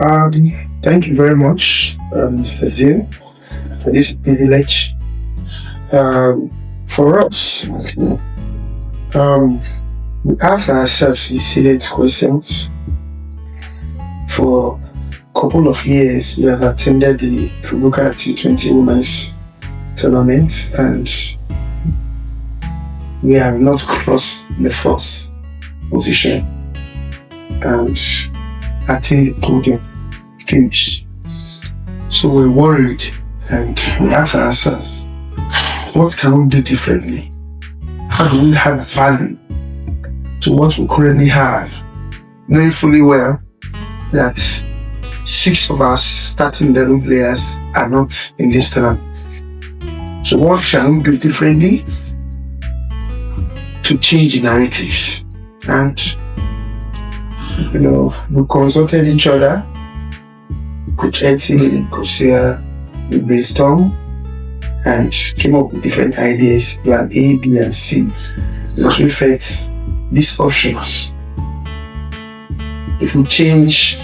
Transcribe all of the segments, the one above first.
Um, Thank you very much, Mr. Zin, for this privilege. For us, we ask ourselves these series questions. For a couple of years, we have attended the Kwibuka T20 Women's Tournament, and we have not crossed the first position, and I think the podium finished. So we're worried, and we ask ourselves, what can we do differently? How do we add value to what we currently have, knowing fully well that 6 of our starting 11 players are not in this tournament? So what can we do differently to change the narratives? And we consulted each other, Coach Etsy, Coach Sia, we brainstormed and came up with different ideas, plan A, B, and C, because we felt these options, if we change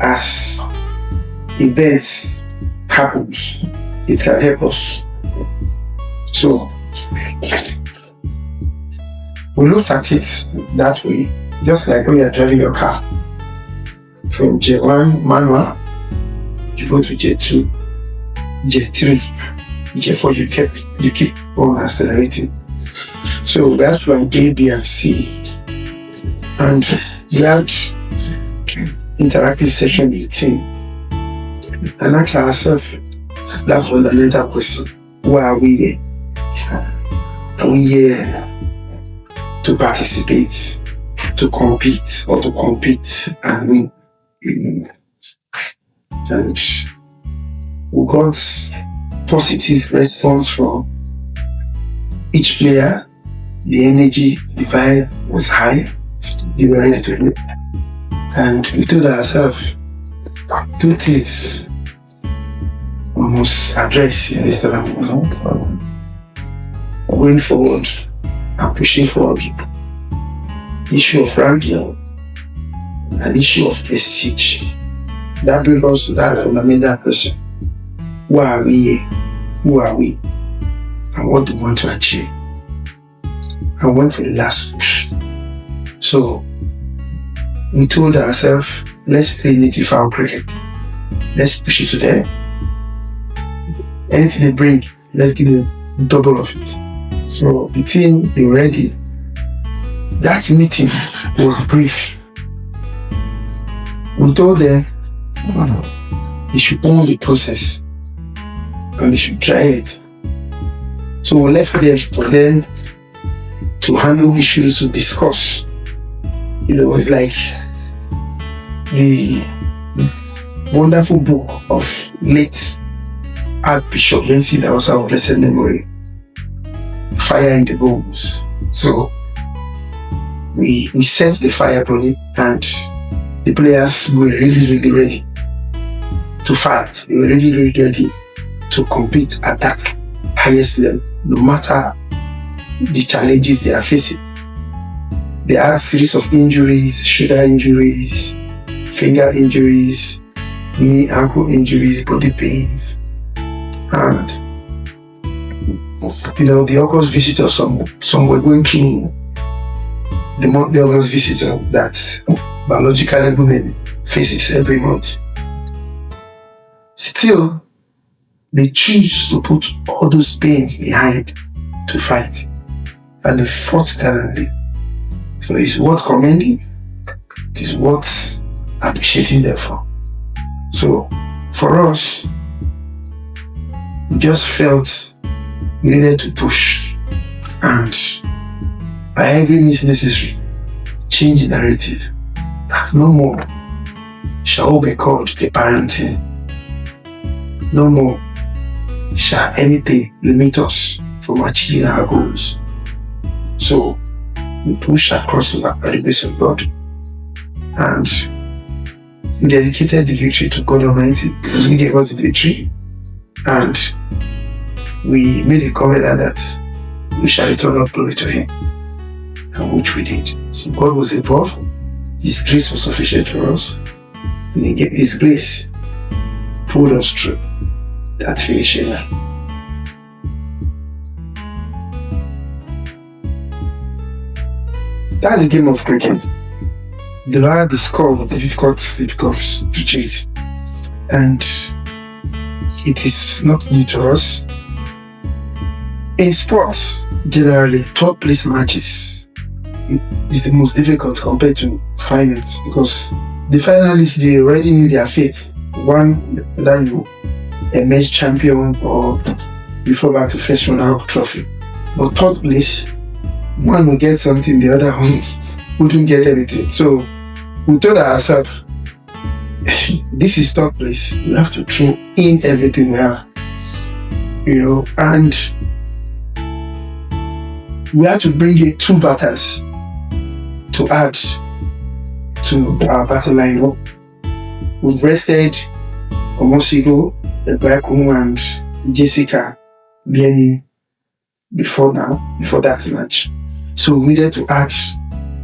as events happens, it can help us. So we looked at it that way, just like when you're driving your car. From J1 manual, you go to J2, J3, J4, you keep on accelerating. So we had plan A, B, and C, and we had interactive session with the team and ask ourselves that fundamental question: why are we here? Are we here to participate, to compete, or to compete and win? And we got positive response from each player. The energy, the vibe was high. They were ready to play. And we told ourselves 2 things we must address in this tournament. Going forward and pushing forward. Issue of ranking, an issue of prestige. That brings us to that fundamental question: why are we here? Who are we? And what do we want to achieve? I went for the last push. So we told ourselves, let's play native farm cricket. Let's push it to them. Anything they bring, let's give them double of it. So the team, they were ready. That meeting was brief. We told them they should own the process and they should try it. So we left them for them to handle issues, to discuss. It's like the wonderful book of late Archbishop Benson that was our blessed memory, Fire in the Bones. So we set the fire on it, and the players were really ready to fight. They were really ready to compete at that highest level, no matter the challenges they are facing. They had a series of injuries, shoulder injuries, finger injuries, knee, ankle injuries, body pains. And the August visitor, some were going through the monthly August visitor that biological women faces every month. Still, they choose to put all those pains behind to fight, and they fought gallantly. So it's worth commending, it is worth appreciating them for. So for us, we just felt we needed to push, and by every means necessary, change the narrative. That no more shall be called the parenting. No more shall anything limit us from achieving our goals. So we push across by the grace of God, and we dedicated the victory to God Almighty because He gave us the victory, and we made a covenant that we shall return all glory to Him, and which we did. So God was involved. His grace was sufficient for us. And His grace pulled us through that finishing line. That's the game of cricket. The lower the score, the difficult it becomes to chase. And it is not new to us. In sports, generally, third place matches is the most difficult compared to finals, because the finalists, they already knew their fate. One, that you emerge champion or refer back to first runner-up trophy. But third place, one will get something, the other ones wouldn't get anything. So we told ourselves, this is third place. We have to throw in everything we have, and we had to bring in 2 batters to add to our battle lineup. We've rested Omosigo, Ebakum, and Jessica Bieni before that match. So we needed to add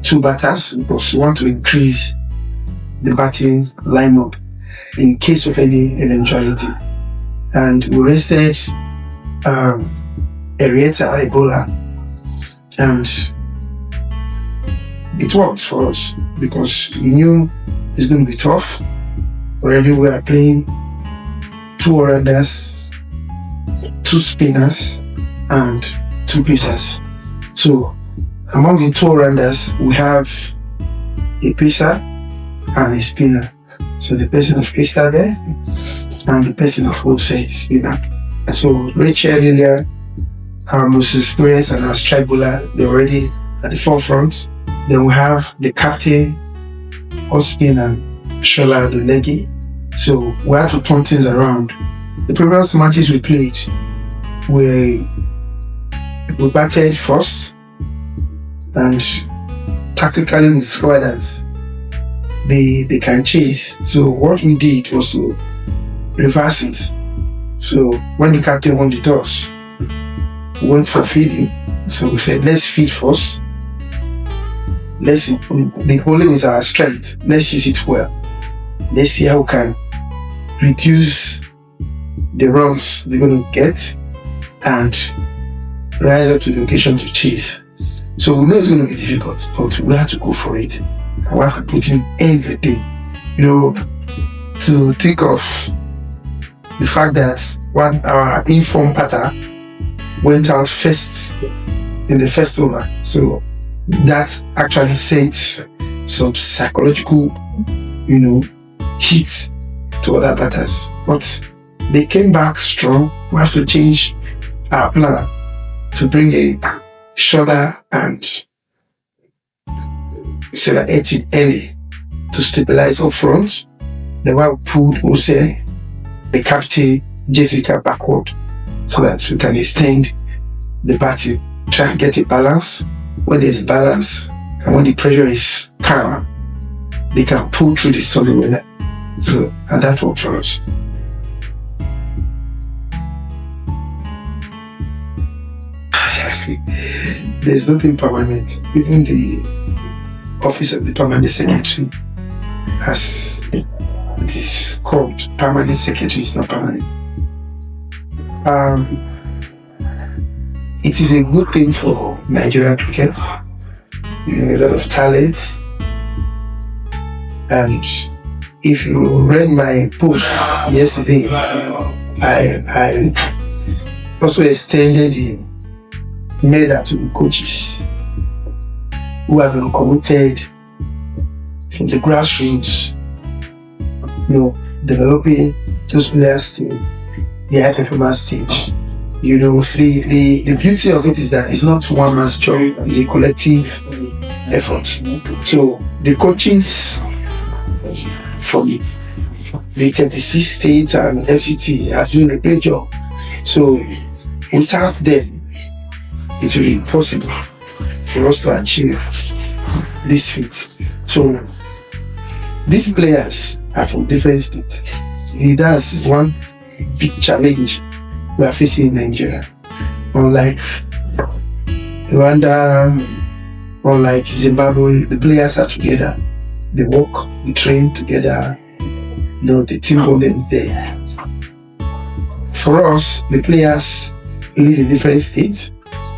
2 batters because we want to increase the batting lineup in case of any eventuality. And we rested Arieta Ebola, and it worked for us because we knew it's going to be tough. Already we are playing 2 all-rounders, 2 spinners, and 2 pacers. So among the 2 all-rounders, we have a pacer and a spinner. So the person of pacer there and the person of spinner. So Rachel earlier, our most experienced and our strike bowler, they're already at the forefront. Then we have the captain, Ospin, and Shola, the leggy. So we had to turn things around. The previous matches we played, we batted first, and tactically we discovered that they can chase. So what we did was to reverse it. So when the captain won the toss, we went for feeding. So we said, let's feed first. The bowling is our strength. Let's use it well. Let's see how we can reduce the runs they're going to get and rise up to the occasion to chase. So we know it's going to be difficult, but we have to go for it. And we have to put in everything, to think of the fact that our informed batter went out first in the first over. So that actually sent some psychological, hits to other batters. But they came back strong. We have to change our plan to bring a shoulder and select it early to stabilize up front. Then we pulled Ose, the captain, Jessica backward so that we can extend the batting, try and get a balance. When there's balance and when the pressure is calm, they can pull through the stormy weather. So, and that worked for us. There's nothing permanent. Even the office of the permanent secretary, as it is called, permanent secretary is not permanent. It is a good thing for Nigerian cricket. A lot of talent. And if you read my post yesterday, I also extended the medal to the coaches who have been committed from the grassroots, developing those players to the high performance stage. The beauty of it is that it's not one man's job, it's a collective effort. So the coaches from the 36 states and FCT are doing a great job. So without them, it will be impossible for us to achieve this feat. So these players are from different states. That's one big challenge we are facing in Nigeria. Unlike Rwanda, unlike Zimbabwe, the players are together. they work, we train together. The team bonding is there. For us, the players live in different states,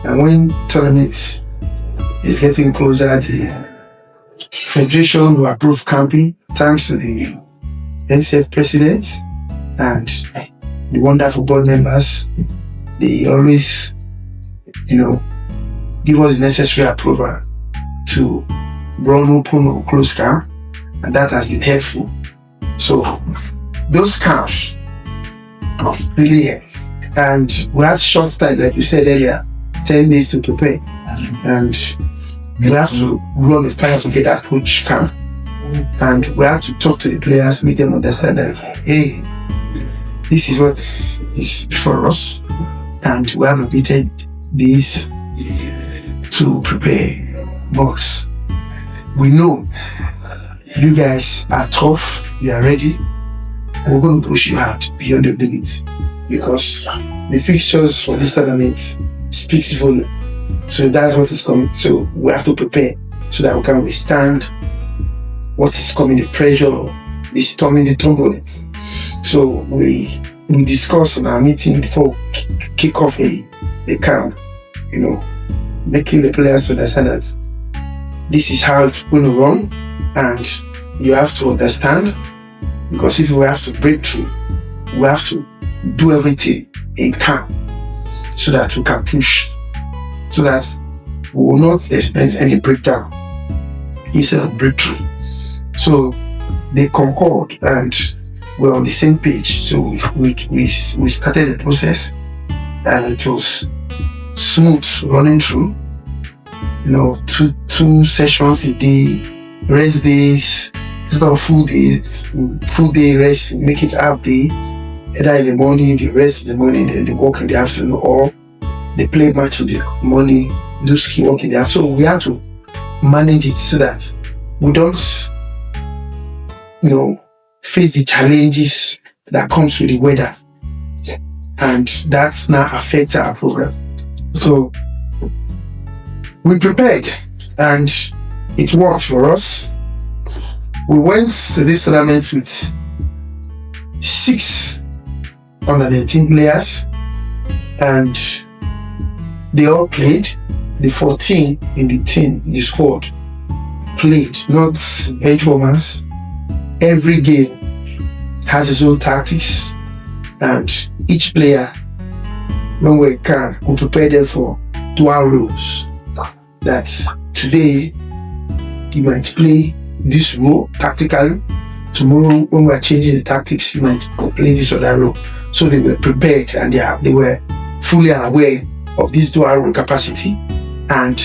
and when tournament is getting closer, the federation will approve camping, thanks to the NCF president and the wonderful board members. They always, give us the necessary approval to run open or close camp, and that has been helpful. So those camps really helps. And we have short time, like you said earlier, 10 days to prepare. And we have to run the fire together approach camp. And we have to talk to the players, make them understand that, hey, this is what is before us. And we have repeated this to prepare. But we know you guys are tough, you are ready. We're going to push you hard beyond the limits, because the fixtures for this tournament speaks volume. So that's what is coming. So we have to prepare so that we can withstand what is coming, the pressure, the storming, the turbulence. So we discuss in our meeting before we kick off the camp, making the players understand that this is how it's going to run, and you have to understand, because if we have to break through, we have to do everything in camp so that we can push, so that we will not experience any breakdown instead of breakthrough. So they concord and we're on the same page. So we started the process, and it was smooth running through. Two sessions a day, rest days, instead of full days, full day rest, make it half day. Either in the morning, they rest in the morning, then they work in the afternoon, or they play match in the morning, do ski work in the afternoon. So we have to manage it so that we don't, face the challenges that comes with the weather, and that's now affects our program. So we prepared, and it worked for us. We went to this tournament with 6 under-19 players, and they all played. The 14 in the team, in the squad, played, not bench warmers. Every game has its own tactics, and each player, when we can, we prepare them for dual roles. That today you might play this role tactically. Tomorrow, when we are changing the tactics, you might play this other role. So they were prepared, and they were fully aware of this dual role capacity. And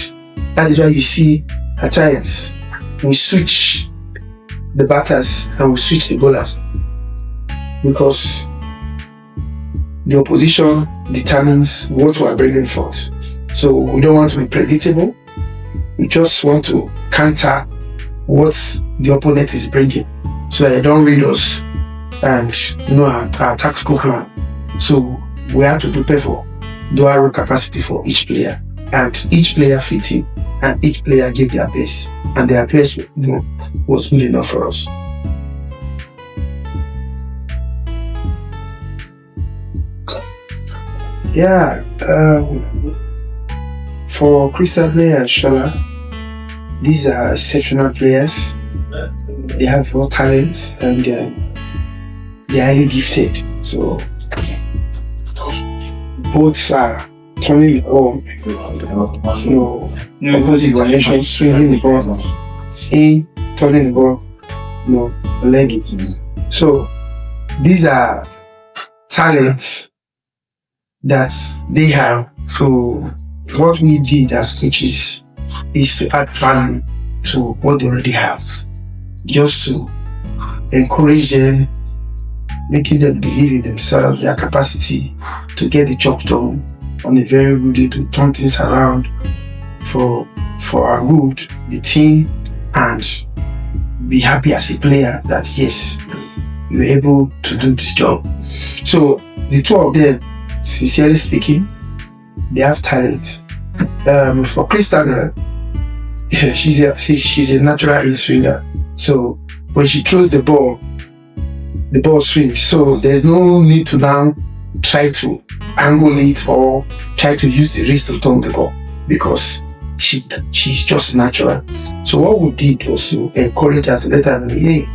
that is why you see at times we switch the batters and we switch the bowlers, because the opposition determines what we are bringing forth. So we don't want to be predictable. We just want to counter what the opponent is bringing, so that they don't read us and know our tactical plan. So we have to prepare for dual role capacity for each player, and each player fit in, and each player gave their best, and their best was good enough for us. For Crystal Player and Shola, these are exceptional players. They have raw talent, and they're highly gifted. So both are turning the ball, opposite direction, swinging the ball in, turning the ball, legging. So these are talents that they have. So what we did as coaches is to add value to what they already have, just to encourage them, making them believe in themselves, their capacity to get the job done on a very good day, to turn things around for our good, the team, and be happy as a player that yes, you're able to do this job. So the two of them, sincerely speaking, they have talent. For Crystal, she's a natural in swinger. So when she throws the ball swings. So there's no need to now try to angle it or try to use the wrist to turn the ball, because she's just natural. So what we did was to encourage her, to let her know, hey,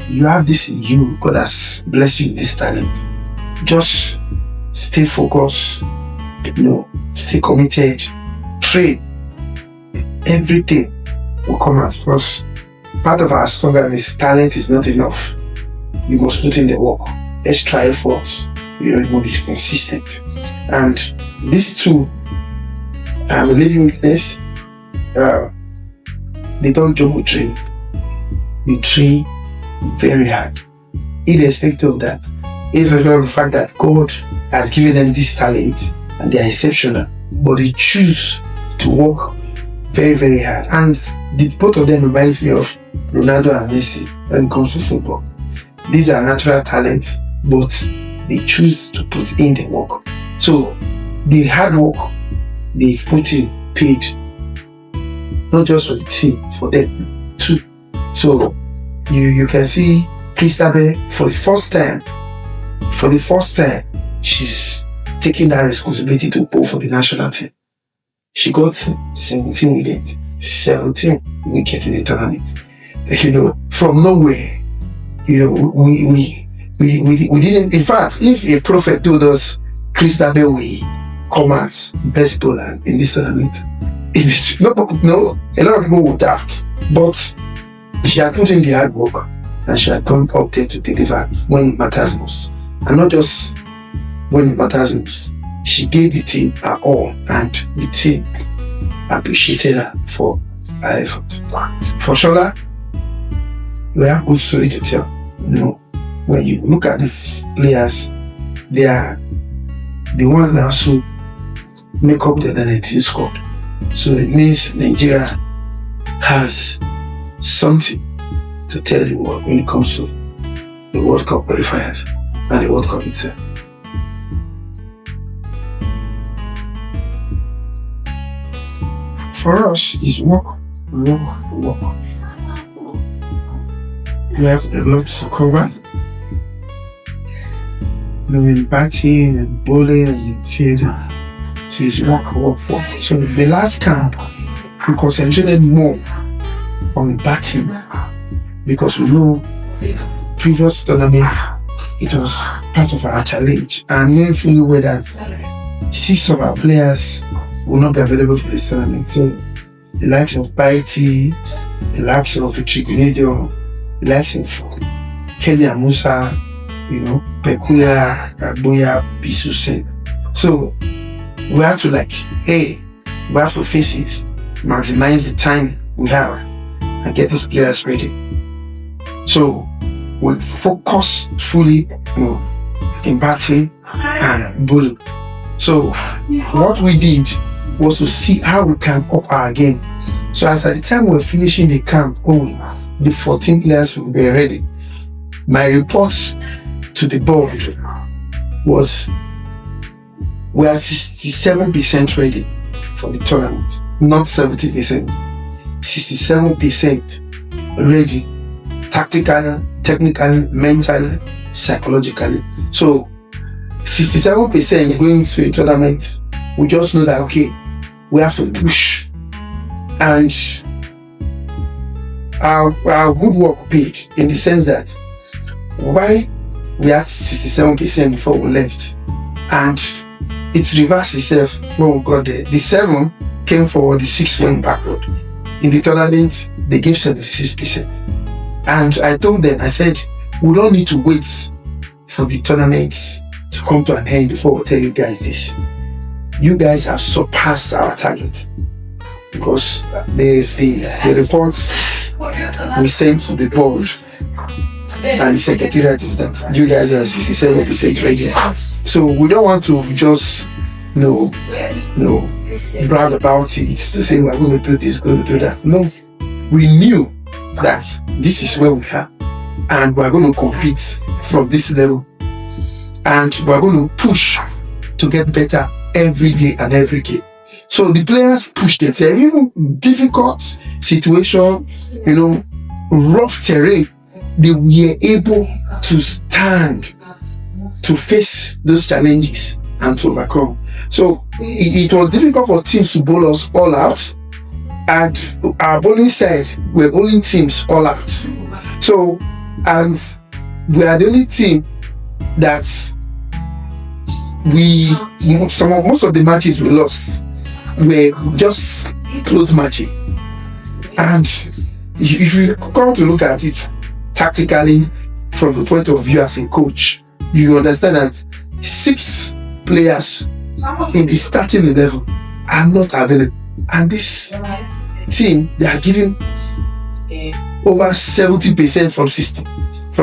you have this in you. God has blessed you with this talent. Just stay focused, stay committed, train. Everything will come out, because part of our slogan is talent is not enough. You must put in the work, extra effort. You must be consistent. And these two, I'm a living witness. They don't jump with train. They train very hard. Irrespective of that, irrespective of the fact that God has given them this talent and they are exceptional, but they choose to work very, very hard. And both of them reminds me of Ronaldo and Messi when it comes to football. These are natural talents, but they choose to put in the work. So the hard work they've put in paid, not just for the team, for them too. So you can see Christabel for the first time, she's taking that responsibility to go for the national team. She got 17 wickets in the tournament. From nowhere. We didn't. In fact, if a prophet told us Christabel will come out best bowler in this tournament, no, a lot of people would doubt. But she had put in the hard work and she had gone up there to deliver when it matters most. And not just when it matters most. She gave the team her all, and the team appreciated her for her effort. For Shola, we have a good story to tell. When you look at these players, they are the ones that also make up the 19 squad. So it means Nigeria has something to tell the world when it comes to the World Cup qualifiers and the World Cup itself. For us, it's work. We have a lot to cover. In batting and bowling and in fielding. So it's work. So the last camp, we concentrated more on batting, because we know previous tournaments, it was part of our challenge. And we fully aware that 6 of our players will not be available for this tournament. So the likes of Baiti, the likes of Trigonadio, the likes of Kenya Musa, Pekuya, Boya, Bisuse. So we have to we have to face it, maximize the time we have and get these players ready. So we focus fully in batting and bowling. So what we did was to see how we can up our game. So as at the time we were finishing the camp, the 14 players will be ready. My reports to the board was we are 67% ready for the tournament, not 70%. 67% ready, tactically, technically, mentally, psychologically. So 67% going to a tournament, we just know that we have to push, and our good work paid, in the sense that why we had 67% before we left, and it reversed itself when we got there. The 7 came forward, the 6 went backward. In the tournament, they gave 76%. And I told them, I said, we don't need to wait for the tournament to come to an end before we tell you guys this. You guys have surpassed our target, because the reports we sent to the board and the secretariat is that you guys are 67% ready. So we don't want to just brag about it to say we're going to do this, going to do that. No, we knew that this is where we are, and we're going to compete from this level, and we're going to push to get better every day and every game. So the players push themselves, even difficult situation, rough terrain, they were able to stand to face those challenges and to overcome. So it was difficult for teams to bowl us all out, and our bowling side were bowling teams all out. So, and we are the only team that most of the matches we lost were just close matching. And if you come to look at it tactically from the point of view as a coach, you understand that 6 players in the starting 11 are not available, and this team, they are giving over 70% from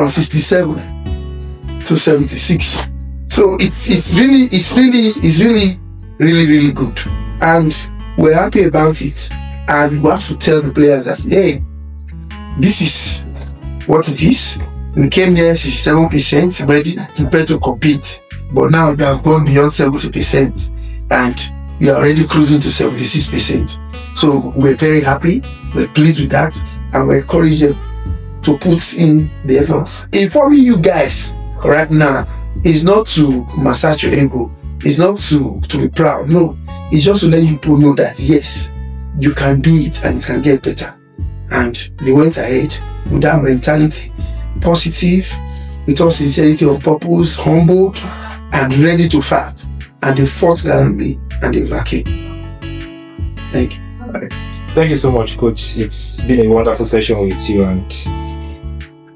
67 to 76. So it's really good, and we're happy about it. And we have to tell the players that, hey, this is what it is. We came here 67% ready, prepared to compete, but now we have gone beyond 70%, and we are already cruising to 76%. So we're very happy, we're pleased with that, and we encourage them to put in the efforts. Informing you guys right now is not to massage your ego, it's not to be proud, no, it's just to let you people know that yes, you can do it and it can get better. And they went ahead with that mentality, positive, with all sincerity of purpose, humble and ready to fight, and they fought gallantly and they overcame. Thank you. Thank you so much, Coach. It's been a wonderful session with you, and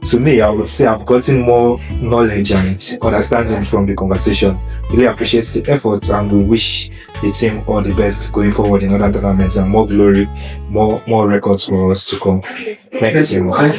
to me, I would say I've gotten more knowledge and understanding from the conversation. Really appreciate the efforts, and we wish the team all the best going forward in other tournaments and more glory, more records for us to come. Thank you so much.